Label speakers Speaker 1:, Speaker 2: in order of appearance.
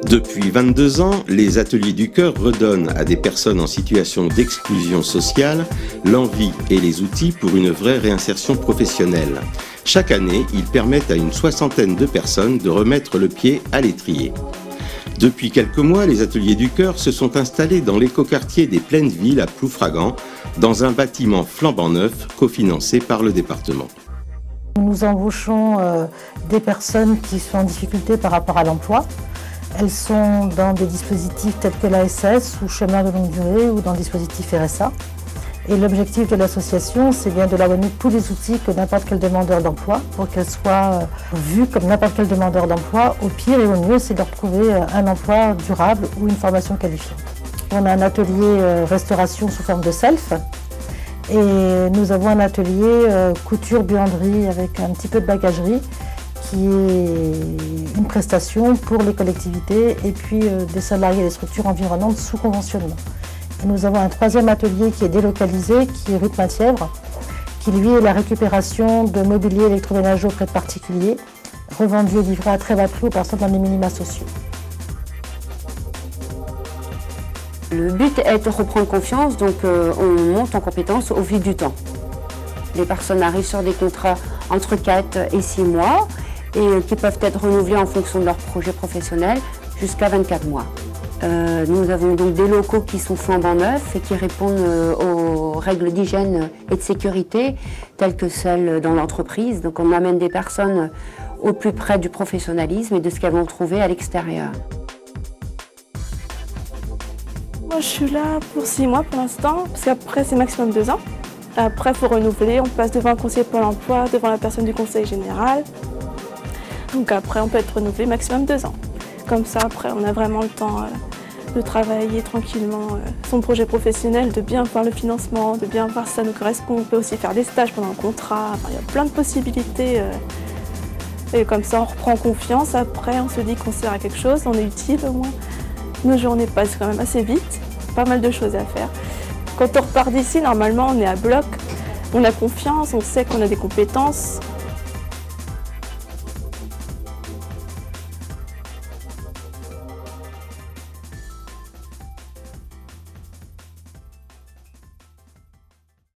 Speaker 1: Depuis 22 ans, les Ateliers du Cœur redonnent à des personnes en situation d'exclusion sociale l'envie et les outils pour une vraie réinsertion professionnelle. Chaque année, ils permettent à une soixantaine de personnes de remettre le pied à l'étrier. Depuis quelques mois, les Ateliers du Cœur se sont installés dans l'écoquartier des Plaines Villes à Ploufragan, dans un bâtiment flambant neuf cofinancé par le département.
Speaker 2: Nous embauchons des personnes qui sont en difficulté par rapport à l'emploi. Elles sont dans des dispositifs tels que l'ASS ou chômage de longue durée ou dans le dispositif RSA. Et l'objectif de l'association, c'est bien de leur donner tous les outils que n'importe quel demandeur d'emploi pour qu'elles soient vues comme n'importe quel demandeur d'emploi. Au pire et au mieux, c'est de leur trouver un emploi durable ou une formation qualifiante. On a un atelier restauration sous forme de self et nous avons un atelier couture buanderie avec un petit peu de bagagerie qui est une prestation pour les collectivités et puis des salariés des structures environnantes sous conventionnement. Et nous avons un troisième atelier qui est délocalisé, qui est rue de Mainthièvre, qui lui est la récupération de mobilier électroménager auprès de particuliers, revendu et livré à très bas prix aux personnes dans les minima sociaux.
Speaker 3: Le but est de reprendre confiance, donc on monte en compétence au fil du temps. Les personnes arrivent sur des contrats entre 4 et 6 mois et qui peuvent être renouvelés en fonction de leur projet professionnel jusqu'à 24 mois. Nous avons donc des locaux qui sont flambant neufs et qui répondent aux règles d'hygiène et de sécurité telles que celles dans l'entreprise. Donc on amène des personnes au plus près du professionnalisme et de ce qu'elles vont trouver à l'extérieur.
Speaker 4: Moi je suis là pour 6 mois pour l'instant, parce qu'après c'est maximum 2 ans. Après il faut renouveler, on passe devant un conseiller Pôle emploi, devant la personne du conseil général. Donc après on peut être renouvelé maximum 2 ans. Comme ça après on a vraiment le temps de travailler tranquillement son projet professionnel, de bien voir le financement, de bien voir si ça nous correspond. On peut aussi faire des stages pendant le contrat, enfin, il y a plein de possibilités. Et comme ça on reprend confiance, après on se dit qu'on sert à quelque chose, on est utile au moins. Nos journées passent quand même assez vite, pas mal de choses à faire. Quand on repart d'ici, normalement on est à bloc, on a confiance, on sait qu'on a des compétences.